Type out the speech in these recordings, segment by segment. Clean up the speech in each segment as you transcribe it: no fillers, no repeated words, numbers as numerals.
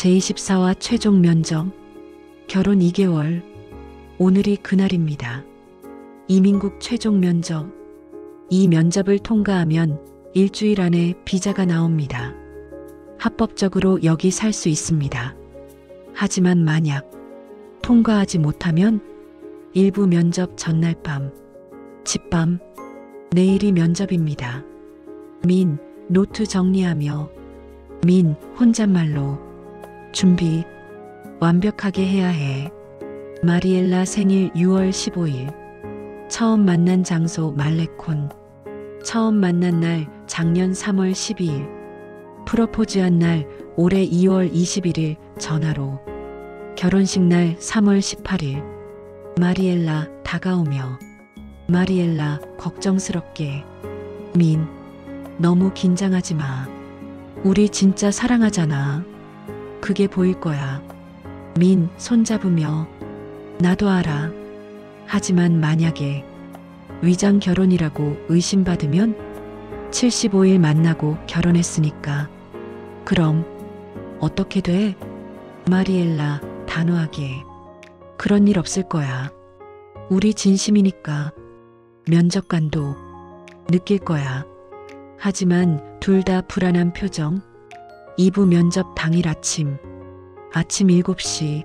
제24화 최종 면접. 결혼 2개월. 오늘이 그날입니다. 이민국 최종 면접. 이 면접을 통과하면 일주일 안에 비자가 나옵니다. 합법적으로 여기 살 수 있습니다. 하지만 만약 통과하지 못하면 일부 면접 전날 밤, 집밤, 내일이 면접입니다. 민, 노트 정리하며 민, 혼잣말로 준비 완벽하게 해야 해. 마리엘라 생일 6월 15일. 처음 만난 장소 말레콘. 처음 만난 날 작년 3월 12일. 프로포즈한 날 올해 2월 21일 전화로. 결혼식 날 3월 18일. 마리엘라 다가오며. 마리엘라 걱정스럽게. 민, 너무 긴장하지 마. 우리 진짜 사랑하잖아. 그게 보일 거야. 민, 손잡으며. 나도 알아. 하지만 만약에 위장 결혼이라고 의심받으면 75일 만나고 결혼했으니까. 그럼 어떻게 돼? 마리엘라 단호하게. 그런 일 없을 거야. 우리 진심이니까. 면접관도 느낄 거야. 하지만 둘 다 불안한 표정. 2부 면접 당일 아침 7시.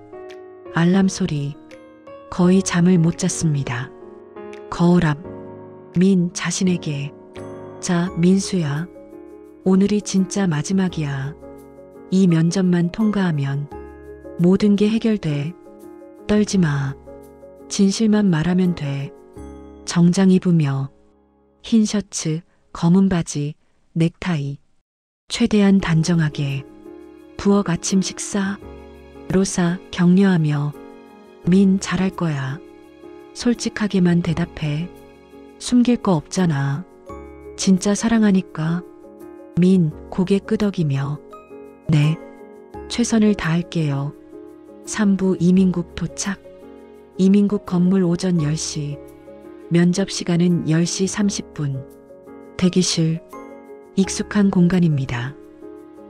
알람 소리. 거의 잠을 못 잤습니다. 거울 앞. 민 자신에게. 자, 민수야. 오늘이 진짜 마지막이야. 이 면접만 통과하면 모든 게 해결돼. 떨지 마. 진실만 말하면 돼. 정장 입으며. 흰 셔츠, 검은 바지, 넥타이. 최대한 단정하게. 부엌 아침 식사. 로사 격려하며. 민 잘할 거야. 솔직하게만 대답해. 숨길 거 없잖아. 진짜 사랑하니까. 민 고개 끄덕이며. 네. 최선을 다할게요. 3부 이민국 도착. 이민국 건물 오전 10시. 면접 시간은 10시 30분. 대기실. 익숙한 공간입니다.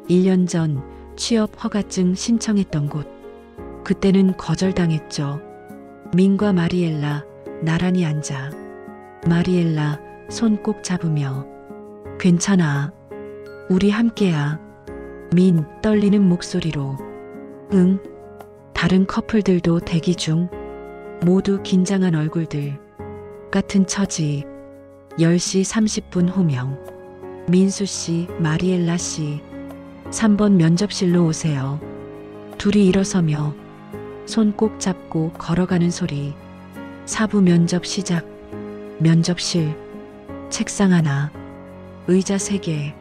1년 전 취업 허가증 신청했던 곳. 그때는 거절당했죠. 민과 마리엘라 나란히 앉아. 마리엘라 손 꼭 잡으며. 괜찮아. 우리 함께야. 민 떨리는 목소리로. 응. 다른 커플들도 대기 중. 모두 긴장한 얼굴들. 같은 처지. 10시 30분 호명. 민수 씨, 마리엘라 씨. 3번 면접실로 오세요. 둘이 일어서며 손 꼭 잡고 걸어가는 소리. 4부 면접 시작. 면접실. 책상 하나. 의자 3개.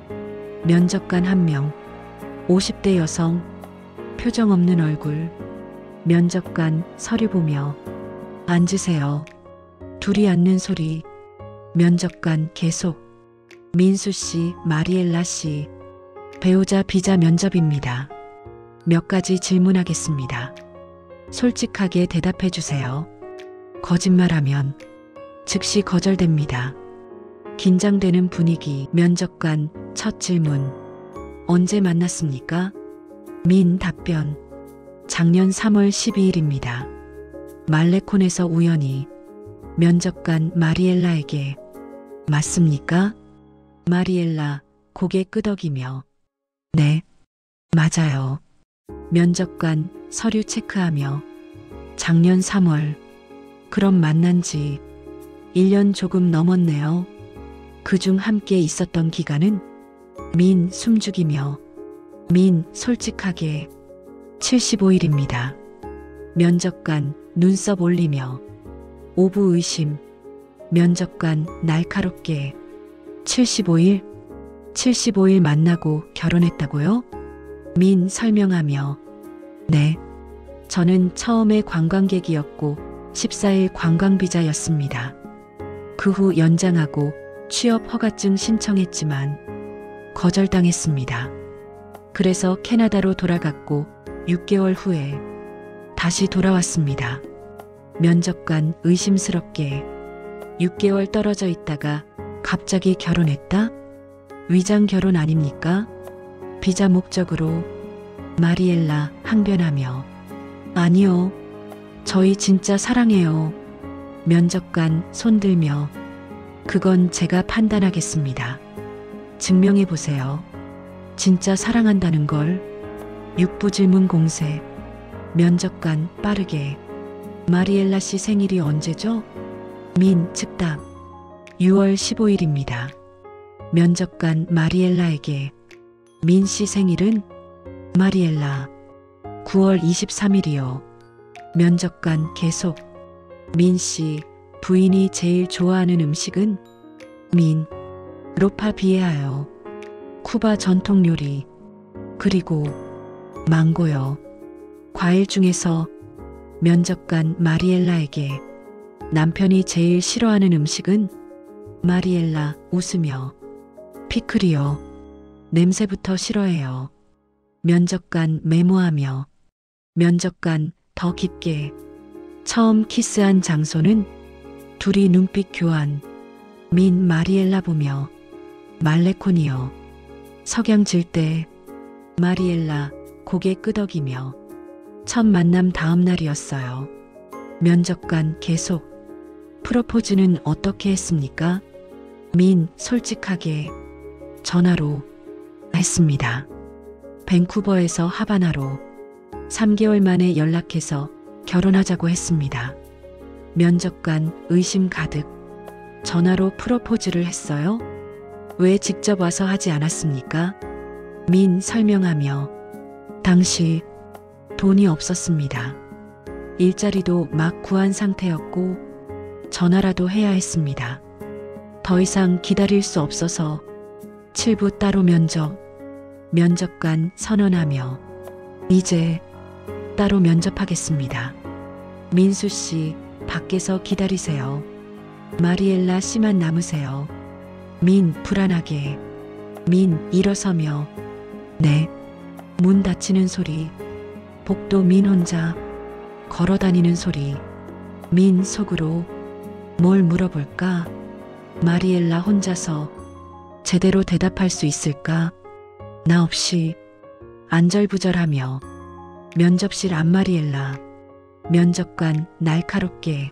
면접관 1명. 50대 여성. 표정 없는 얼굴. 면접관 서류 보며. 앉으세요. 둘이 앉는 소리. 면접관 계속. 민수 씨, 마리엘라 씨. 배우자 비자 면접입니다. 몇 가지 질문하겠습니다. 솔직하게 대답해 주세요. 거짓말하면 즉시 거절됩니다. 긴장되는 분위기. 면접관 첫 질문. 언제 만났습니까? 민 답변. 작년 3월 12일입니다. 말레콘에서 우연히. 면접관 마리엘라에게. 맞습니까? 마리엘라 고개 끄덕이며. 네, 맞아요. 면접관 서류 체크하며. 작년 3월. 그럼 만난 지 1년 조금 넘었네요. 그중 함께 있었던 기간은? 민 숨죽이며. 민 솔직하게. 75일입니다. 면접관 눈썹 올리며. 5부 의심. 면접관 날카롭게. 75일? 75일 만나고 결혼했다고요? 민 설명하며. 네. 저는 처음에 관광객이었고 14일 관광비자였습니다. 그 후 연장하고 취업 허가증 신청했지만 거절당했습니다. 그래서 캐나다로 돌아갔고 6개월 후에 다시 돌아왔습니다. 면접관 의심스럽게. 6개월 떨어져 있다가 갑자기 결혼했다? 위장 결혼 아닙니까? 비자 목적으로. 마리엘라 항변하며 아니요. 저희 진짜 사랑해요. 면접관 손들며 그건 제가 판단하겠습니다. 증명해 보세요. 진짜 사랑한다는 걸. 육부질문 공세. 면접관 빠르게 마리엘라 씨 생일이 언제죠? 민 즉답 6월 15일입니다. 면접관 마리엘라에게 민 씨 생일은? 마리엘라 9월 23일이요. 면접관 계속 민 씨 부인이 제일 좋아하는 음식은? 민 로파 비에하요. 쿠바 전통 요리. 그리고 망고요. 과일 중에서 면접관 마리엘라에게 남편이 제일 싫어하는 음식은? 마리엘라 웃으며 피클이요. 냄새부터 싫어해요. 면접관 메모하며 면접관 더 깊게 처음 키스한 장소는? 둘이 눈빛 교환. 민 마리엘라 보며 말레콘이요. 석양 질 때. 마리엘라 고개 끄덕이며 첫 만남 다음 날이었어요. 면접관 계속 프로포즈는 어떻게 했습니까? 민 솔직하게 전화로 했습니다. 밴쿠버에서 하바나로 3개월 만에 연락해서 결혼하자고 했습니다. 면접관 의심 가득 전화로 프로포즈를 했어요? 왜 직접 와서 하지 않았습니까? 민 설명하며 당시 돈이 없었습니다. 일자리도 막 구한 상태였고 전화라도 해야 했습니다. 더 이상 기다릴 수 없어서 7부 따로 면접관 선언하며 이제 따로 면접하겠습니다. 민수 씨 밖에서 기다리세요. 마리엘라 씨만 남으세요. 민 불안하게. 민 일어서며 네. 문 닫히는 소리. 복도 민 혼자 걸어다니는 소리. 민 속으로 뭘 물어볼까? 마리엘라 혼자서 제대로 대답할 수 있을까? 나 없이 안절부절하며 면접실 앞 마리엘라. 면접관 날카롭게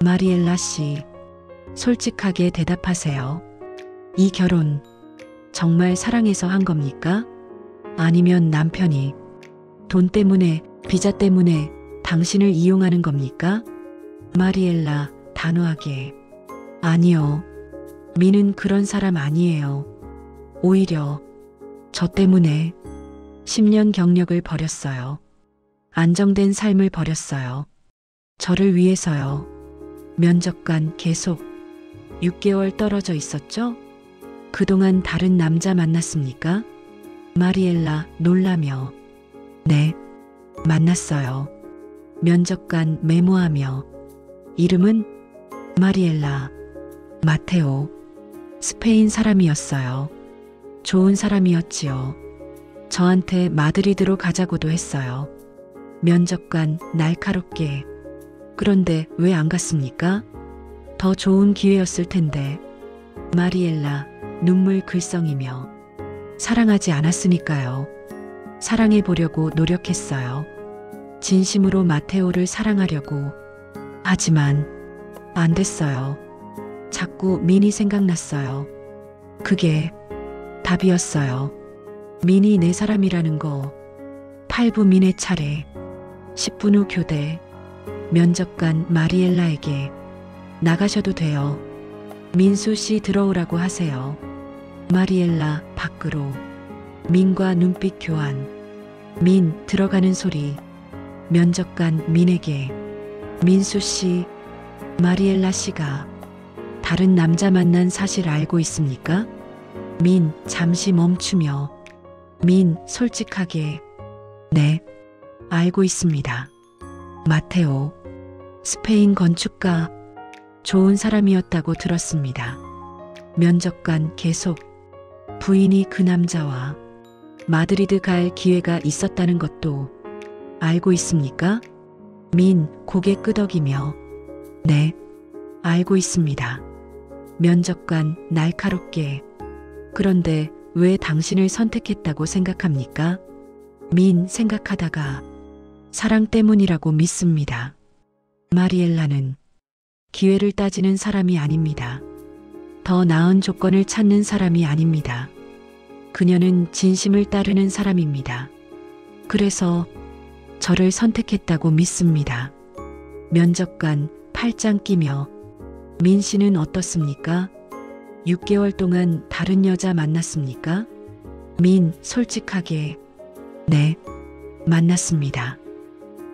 마리엘라 씨 솔직하게 대답하세요. 이 결혼 정말 사랑해서 한 겁니까? 아니면 남편이 돈 때문에 비자 때문에 당신을 이용하는 겁니까? 마리엘라 단호하게 아니요. 민은 그런 사람 아니에요. 오히려 저 때문에 10년 경력을 버렸어요. 안정된 삶을 버렸어요. 저를 위해서요. 면접관 계속 6개월 떨어져 있었죠? 그동안 다른 남자 만났습니까? 마리엘라 놀라며 네, 만났어요. 면접관 메모하며 이름은? 마리엘라 마테오. 스페인 사람이었어요. 좋은 사람이었지요. 저한테 마드리드로 가자고도 했어요. 면접관 날카롭게 그런데 왜 안 갔습니까? 더 좋은 기회였을 텐데. 마리엘라 눈물 글썽이며 사랑하지 않았으니까요. 사랑해 보려고 노력했어요. 진심으로 마테오를 사랑하려고. 하지만 안 됐어요. 자꾸 민이 생각났어요. 그게 답이었어요. 민이 내 사람이라는 거. 8부 민의 차례. 10분 후 교대. 면접관 마리엘라에게 나가셔도 돼요. 민수 씨 들어오라고 하세요. 마리엘라 밖으로. 민과 눈빛 교환. 민 들어가는 소리. 면접관 민에게 민수 씨, 마리엘라 씨가 다른 남자 만난 사실 알고 있습니까? 민 잠시 멈추며 민 솔직하게 네, 알고 있습니다. 마테오 스페인 건축가 좋은 사람이었다고 들었습니다. 면접관 계속 부인이 그 남자와 마드리드 갈 기회가 있었다는 것도 알고 있습니까? 민 고개 끄덕이며 네, 알고 있습니다. 면접관 날카롭게 그런데 왜 당신을 선택했다고 생각합니까? 민 생각하다가 사랑 때문이라고 믿습니다. 마리엘라는 기회를 따지는 사람이 아닙니다. 더 나은 조건을 찾는 사람이 아닙니다. 그녀는 진심을 따르는 사람입니다. 그래서 저를 선택했다고 믿습니다. 면접관 팔짱 끼며 민 씨는 어떻습니까? 6개월 동안 다른 여자 만났습니까? 민 솔직하게 네, 만났습니다.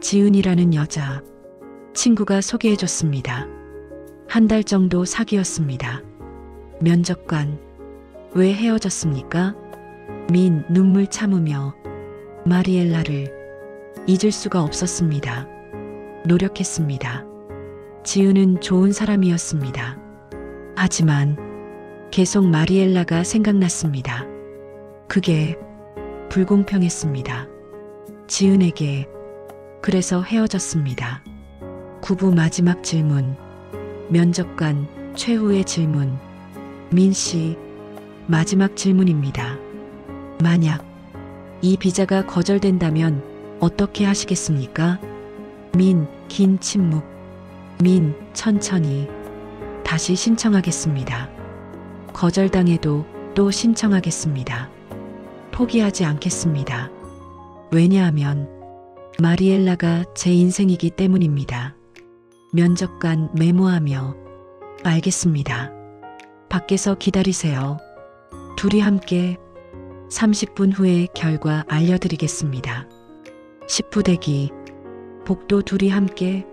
지은이라는 여자 친구가 소개해줬습니다. 한 달 정도 사귀었습니다. 면접관 왜 헤어졌습니까? 민 눈물 참으며 마리엘라를 잊을 수가 없었습니다. 노력했습니다. 지은은 좋은 사람이었습니다. 하지만 계속 마리엘라가 생각났습니다. 그게 불공평했습니다. 지은에게 그래서 헤어졌습니다. 구부 마지막 질문. 면접관 최후의 질문. 민 씨, 마지막 질문입니다. 만약 이 비자가 거절된다면 어떻게 하시겠습니까? 민 긴 침묵. 민 천천히 다시 신청하겠습니다. 거절당해도 또 신청하겠습니다. 포기하지 않겠습니다. 왜냐하면 마리엘라가 제 인생이기 때문입니다. 면접관 메모하며 알겠습니다. 밖에서 기다리세요. 둘이 함께 30분 후에 결과 알려드리겠습니다. 10부 대기. 복도 둘이 함께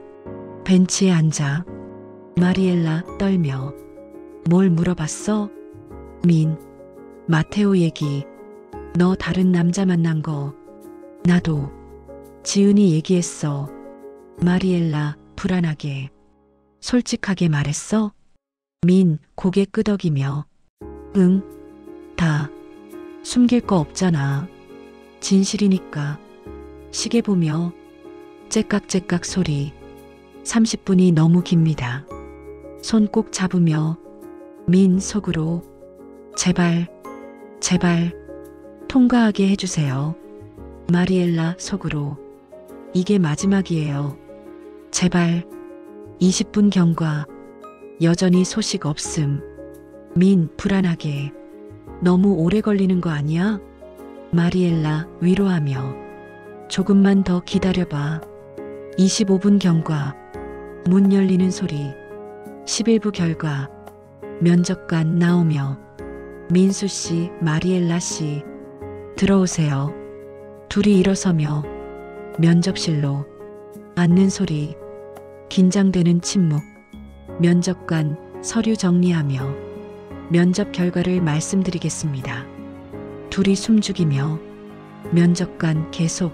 벤치에 앉아 마리엘라 떨며 뭘 물어봤어? 민 마테오 얘기. 너 다른 남자 만난 거. 나도. 지은이 얘기했어. 마리엘라 불안하게 솔직하게 말했어? 민 고개 끄덕이며 응, 다. 숨길 거 없잖아. 진실이니까. 시계 보며 째깍째깍 소리. 30분이 너무 깁니다. 손 꼭 잡으며 민 속으로 제발, 제발 통과하게 해주세요. 마리엘라 속으로 이게 마지막이에요. 제발. 20분 경과. 여전히 소식 없음. 민 불안하게 너무 오래 걸리는 거 아니야? 마리엘라 위로하며 조금만 더 기다려봐. 25분 경과. 문 열리는 소리. 11부 결과. 면접관 나오며 민수 씨, 마리엘라 씨 들어오세요. 둘이 일어서며 면접실로 앉는 소리. 긴장되는 침묵. 면접관 서류 정리하며 면접 결과를 말씀드리겠습니다. 둘이 숨죽이며 면접관 계속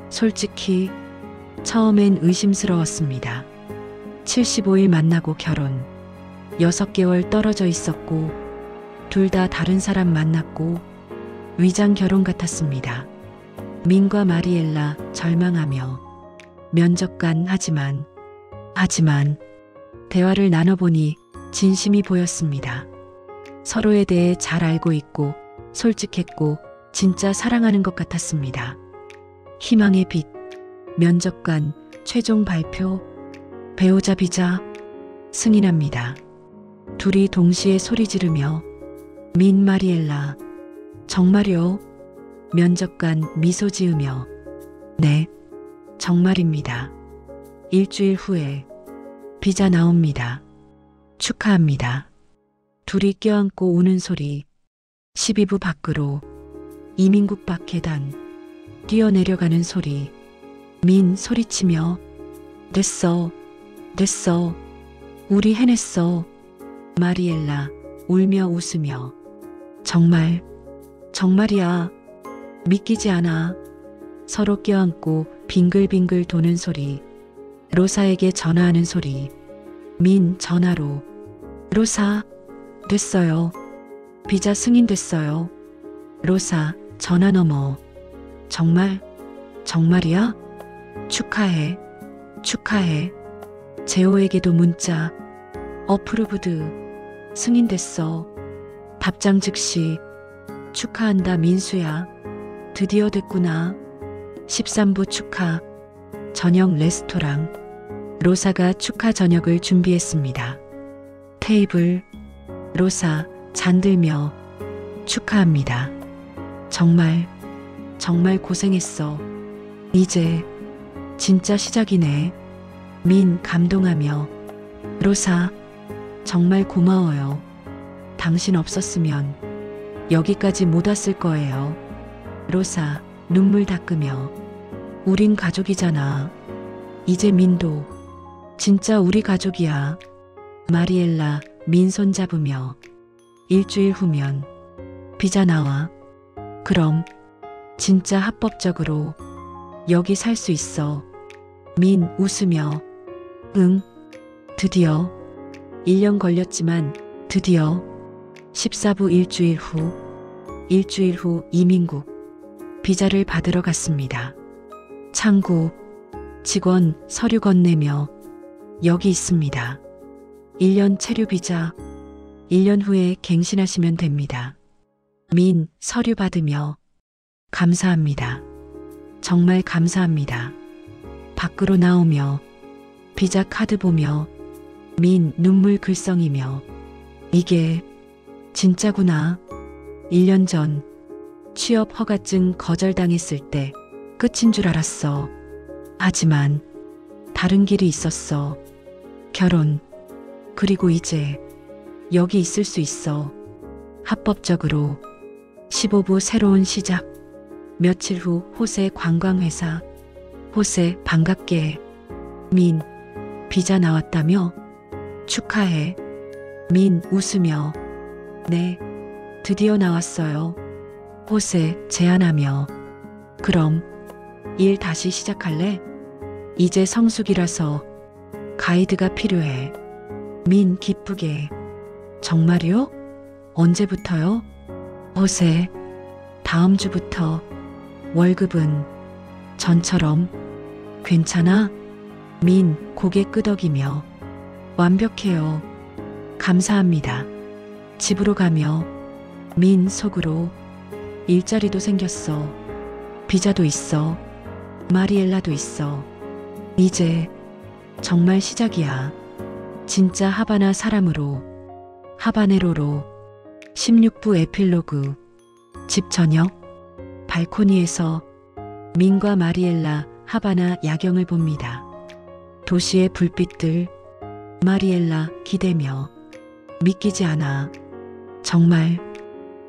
솔직히 처음엔 의심스러웠습니다. 75일 만나고 결혼. 6개월 떨어져 있었고 둘 다 다른 사람 만났고 위장 결혼 같았습니다. 민과 마리엘라 절망하며 면접관 하지만 대화를 나눠보니 진심이 보였습니다. 서로에 대해 잘 알고 있고 솔직했고 진짜 사랑하는 것 같았습니다. 희망의 빛. 면접관 최종 발표. 배우자 비자 승인합니다. 둘이 동시에 소리 지르며 민 마리엘라 정말요? 면접관 미소 지으며 네, 정말입니다. 일주일 후에 비자 나옵니다. 축하합니다. 둘이 껴안고 우는 소리. 12부 밖으로. 이민국 밖 계단. 뛰어내려가는 소리. 민 소리치며 됐어, 됐어. 우리 해냈어. 마리엘라 울며 웃으며 정말, 정말이야. 믿기지 않아. 서로 껴안고 빙글빙글 도는 소리. 로사에게 전화하는 소리. 민 전화로 로사 됐어요. 비자 승인됐어요. 로사 전화 너머 정말, 정말이야? 축하해, 축하해. 제호에게도 문자. 어프루브드 승인됐어. 답장 즉시 축하한다 민수야. 드디어 됐구나. 13부 축하 저녁 레스토랑. 로사가 축하 저녁을 준비했습니다. 테이블. 로사 잠들며 축하합니다. 정말 고생했어. 이제 진짜 시작이네. 민 감동하며 로사 정말 고마워요. 당신 없었으면 여기까지 못 왔을 거예요. 로사 눈물 닦으며 우린 가족이잖아. 이제 민도 진짜 우리 가족이야. 마리엘라 민 손 잡으며 일주일 후면 비자 나와. 그럼 진짜 합법적으로 여기 살 수 있어. 민 웃으며 응. 드디어 1년 걸렸지만 드디어. 14부 일주일 후 이민국 비자를 받으러 갔습니다. 창구 직원 서류 건네며 여기 있습니다. 1년 체류 비자. 1년 후에 갱신하시면 됩니다. 민 서류 받으며 감사합니다. 정말 감사합니다. 밖으로 나오며 비자 카드 보며 민 눈물 글썽이며 이게 진짜구나. 1년 전 취업 허가증 거절당했을 때 끝인 줄 알았어. 하지만 다른 길이 있었어. 결혼. 그리고 이제 여기 있을 수 있어. 합법적으로. 15부 새로운 시작. 며칠 후 호세 관광회사. 호세 반갑게. 민 비자 나왔다며? 축하해. 민 웃으며 네, 드디어 나왔어요. 호세 제안하며 그럼 일 다시 시작할래? 이제 성수기라서 가이드가 필요해. 민 기쁘게 정말요? 언제부터요? 호세 다음 주부터. 월급은 전처럼. 괜찮아? 민 고개 끄덕이며 완벽해요. 감사합니다. 집으로 가며 민 속으로 일자리도 생겼어. 비자도 있어. 마리엘라도 있어. 이제 정말 시작이야. 진짜 하바나 사람으로. 하바네로로. 16부 에필로그. 집 저녁. 발코니에서 민과 마리엘라 하바나 야경을 봅니다. 도시의 불빛들. 마리엘라 기대며 믿기지 않아. 정말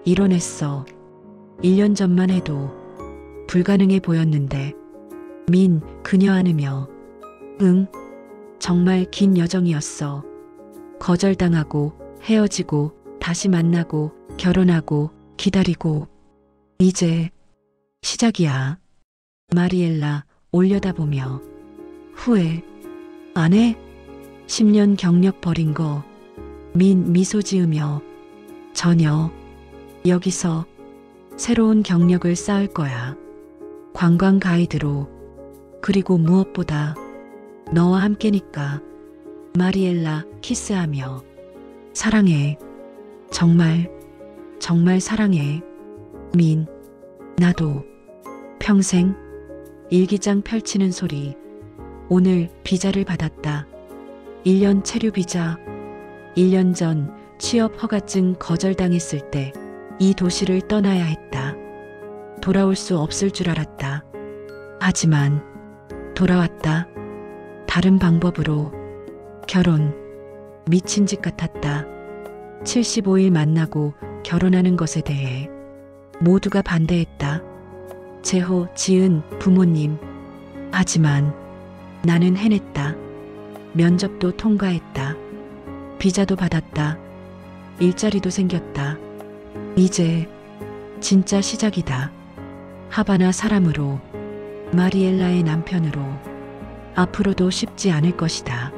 이뤄냈어. 1년 전만 해도 불가능해 보였는데. 민 그녀 안으며 응. 정말 긴 여정이었어. 거절당하고 헤어지고 다시 만나고 결혼하고 기다리고. 이제 시작이야. 마리엘라 올려다보며 후회 안 해? 10년 경력 버린 거. 민 미소 지으며 전혀. 여기서 새로운 경력을 쌓을 거야. 관광 가이드로. 그리고 무엇보다 너와 함께니까. 마리엘라 키스하며 사랑해. 정말 사랑해. 민 나도. 평생. 일기장 펼치는 소리. 오늘 비자를 받았다. 1년 체류 비자. 1년 전 취업 허가증 거절당했을 때 이 도시를 떠나야 했다. 돌아올 수 없을 줄 알았다. 하지만 돌아왔다. 다른 방법으로. 결혼. 미친 짓 같았다. 75일 만나고 결혼하는 것에 대해 모두가 반대했다. 제호, 지은, 부모님. 하지만 나는 해냈다. 면접도 통과했다. 비자도 받았다. 일자리도 생겼다. 이제 진짜 시작이다. 하바나 사람으로. 마리엘라의 남편으로. 앞으로도 쉽지 않을 것이다.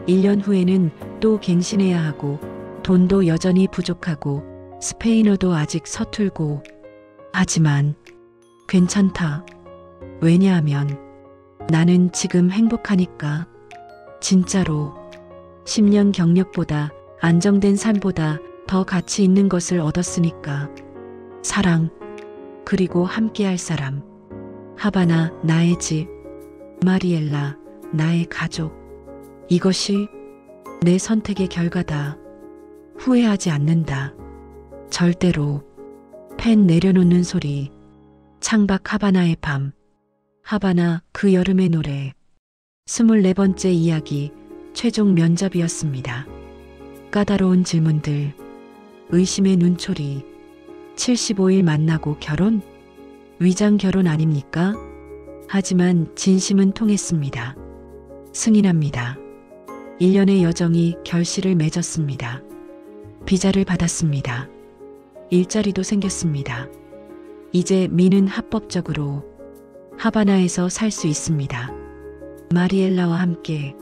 1년 후에는 또 갱신해야 하고 돈도 여전히 부족하고 스페인어도 아직 서툴고. 하지만 괜찮다. 왜냐하면 나는 지금 행복하니까. 진짜로. 10년 경력보다 안정된 삶보다 더 가치 있는 것을 얻었으니까. 사랑. 그리고 함께할 사람. 하바나, 나의 집. 마리엘라, 나의 가족. 이것이 내 선택의 결과다. 후회하지 않는다. 절대로. 펜 내려놓는 소리. 창밖 하바나의 밤. 하바나, 그 여름의 노래. 24번째 이야기, 최종 면접이었습니다. 까다로운 질문들. 의심의 눈초리. 75일 만나고 결혼? 위장 결혼 아닙니까? 하지만 진심은 통했습니다. 승인합니다. 1년의 여정이 결실을 맺었습니다. 비자를 받았습니다. 일자리도 생겼습니다. 이제 미는 합법적으로 하바나에서 살 수 있습니다. 마리엘라와 함께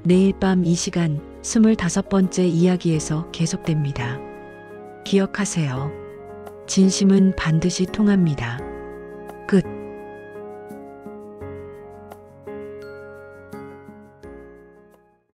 내일 밤 이 시간 25번째 이야기에서 계속됩니다. 기억하세요. 진심은 반드시 통합니다.